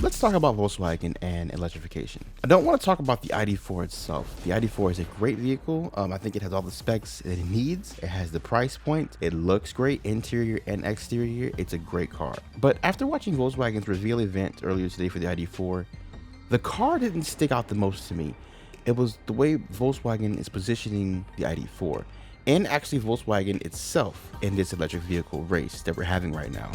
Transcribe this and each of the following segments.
Let's talk about Volkswagen and electrification. I don't want to talk about the ID.4 itself. The ID.4 is a great vehicle. I think it has all the specs that it needs. It has the price point. It looks great, interior and exterior. It's a great car. But after watching Volkswagen's reveal event earlier today for the ID.4, the car didn't stick out the most to me. It was the way Volkswagen is positioning the ID.4 and actually Volkswagen itself in this electric vehicle race that we're having right now.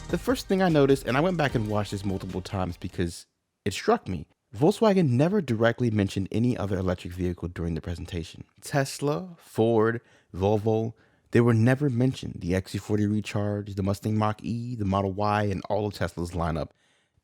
The first thing I noticed, and I went back and watched this multiple times because it struck me, Volkswagen never directly mentioned any other electric vehicle during the presentation. Tesla, Ford, Volvo, they were never mentioned. The XC40 Recharge, the Mustang Mach-E, the Model Y, and all of Tesla's lineup.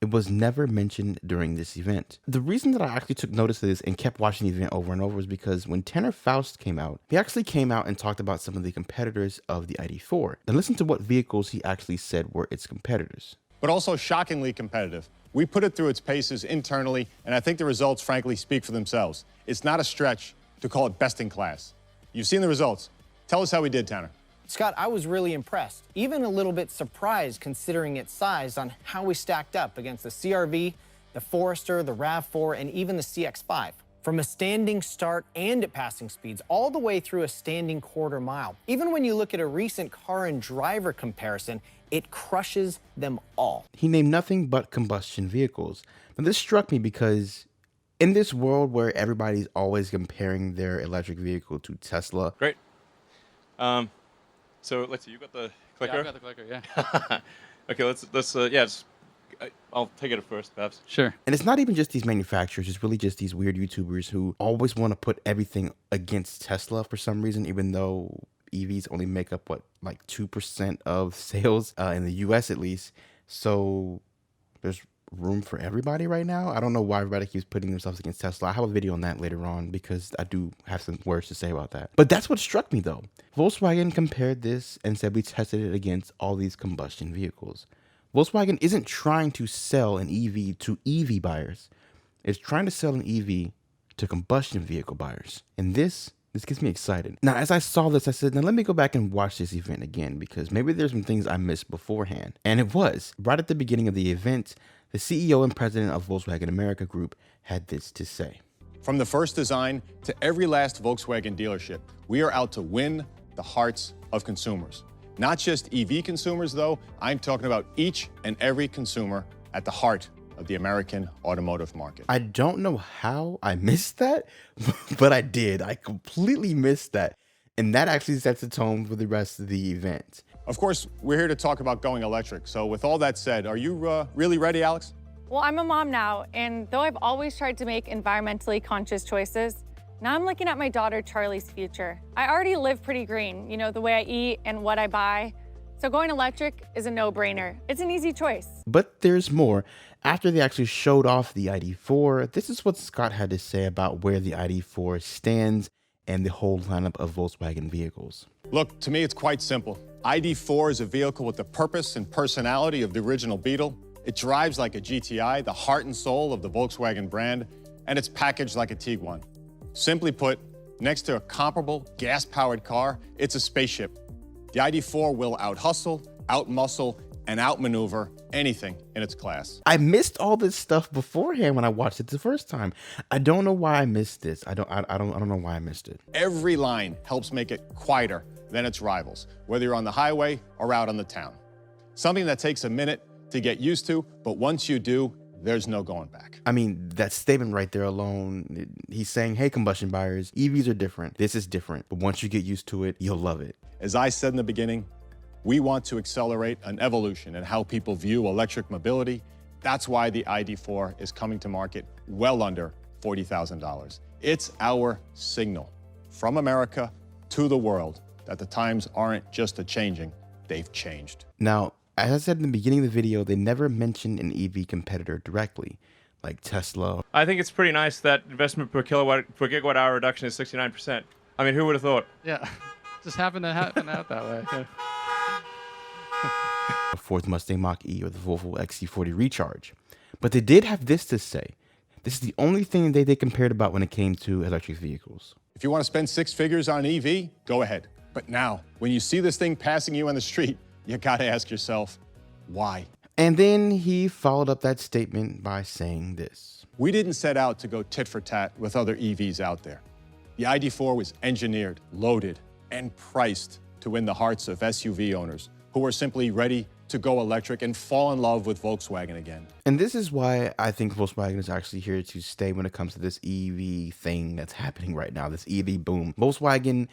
It was never mentioned during this event. The reason that I actually took notice of this and kept watching the event over and over is because when Tanner Faust came out, he actually came out and talked about some of the competitors of the ID.4. And listen to what vehicles he actually said were its competitors. But also shockingly competitive. We put it through its paces internally, and I think the results, frankly, speak for themselves. It's not a stretch to call it best in class. You've seen the results. Tell us how we did, Tanner. Scott, I was really impressed, even a little bit surprised considering its size on how we stacked up against the CR-V, the Forester, the RAV4, and even the CX-5. From a standing start and at passing speeds, all the way through a standing quarter mile. Even when you look at a recent car and driver comparison, it crushes them all. He named nothing but combustion vehicles. Now this struck me because in this world where everybody's always comparing their electric vehicle to Tesla. Great. So let's see, you got the clicker? Yeah, I got the clicker, yeah. Okay, I'll take it at first, perhaps. Sure. And it's not even just these manufacturers, it's really just these weird YouTubers who always want to put everything against Tesla for some reason, even though EVs only make up, like 2% of sales in the US at least. So there's room for everybody right now. I don't know why everybody keeps putting themselves against Tesla. I have a video on that later on because I do have some words to say about that. But that's what struck me though. Volkswagen compared this and said we tested it against all these combustion vehicles. Volkswagen isn't trying to sell an EV to EV buyers. It's trying to sell an EV to combustion vehicle buyers. And this gets me excited. Now, as I saw this, I said, now let me go back and watch this event again because maybe there's some things I missed beforehand. And it was right at the beginning of the event. The CEO and president of Volkswagen America Group had this to say. From the first design to every last Volkswagen dealership, we are out to win the hearts of consumers. Not just EV consumers, though. I'm talking about each and every consumer at the heart of the American automotive market. I don't know how I missed that, but I did. I completely missed that. And that actually sets the tone for the rest of the event. Of course, we're here to talk about going electric. So with all that said, are you really ready, Alex? Well, I'm a mom now, and though I've always tried to make environmentally conscious choices, now I'm looking at my daughter Charlie's future. I already live pretty green, you know, the way I eat and what I buy. So going electric is a no-brainer. It's an easy choice. But there's more. After they actually showed off the ID.4, this is what Scott had to say about where the ID.4 stands and the whole lineup of Volkswagen vehicles. Look, to me, it's quite simple. ID.4 is a vehicle with the purpose and personality of the original Beetle. It drives like a GTI, the heart and soul of the Volkswagen brand, and it's packaged like a Tiguan. Simply put, next to a comparable gas-powered car, it's a spaceship. The ID.4 will out-hustle, out-muscle, and outmaneuver anything in its class. I missed all this stuff beforehand when I watched it the first time. I don't know why I missed this. I don't know why I missed it. Every line helps make it quieter than its rivals, whether you're on the highway or out on the town. Something that takes a minute to get used to, but once you do, there's no going back. I mean, that statement right there alone, he's saying, hey, combustion buyers, EVs are different. This is different. But once you get used to it, you'll love it. As I said in the beginning, we want to accelerate an evolution in how people view electric mobility. That's why the ID.4 is coming to market well under $40,000. It's our signal from America to the world that the times aren't just a-changing, they've changed. Now, as I said in the beginning of the video, they never mentioned an EV competitor directly, like Tesla. I think it's pretty nice that investment per gigawatt hour reduction is 69%. I mean, who would have thought? Yeah, just happened to happen out that way. Yeah. The Ford Mustang Mach-E or the Volvo XC40 Recharge. But they did have this to say. This is the only thing they compared about when it came to electric vehicles. If you want to spend six figures on an EV, go ahead. But now, when you see this thing passing you on the street, you gotta ask yourself, why? And then he followed up that statement by saying this. We didn't set out to go tit for tat with other EVs out there. The ID4 was engineered, loaded, and priced to win the hearts of SUV owners who were simply ready to go electric and fall in love with Volkswagen again. And this is why I think Volkswagen is actually here to stay when it comes to this EV thing that's happening right now, this EV boom. Volkswagen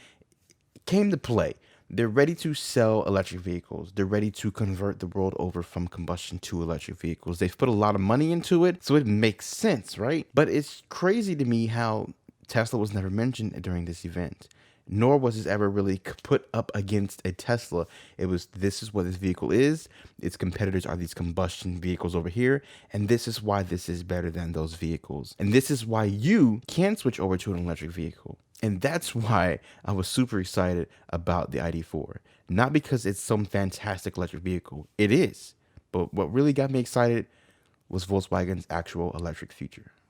came to play. They're ready to sell electric vehicles. They're ready to convert the world over from combustion to electric vehicles. They've put a lot of money into it, so it makes sense, right? But it's crazy to me how Tesla was never mentioned during this event, nor was it ever really put up against a Tesla. It was, this is what this vehicle is. Its competitors are these combustion vehicles over here, and this is why this is better than those vehicles. And this is why you can switch over to an electric vehicle. And that's why I was super excited about the ID4. Not because it's some fantastic electric vehicle. It is. But what really got me excited was Volkswagen's actual electric future.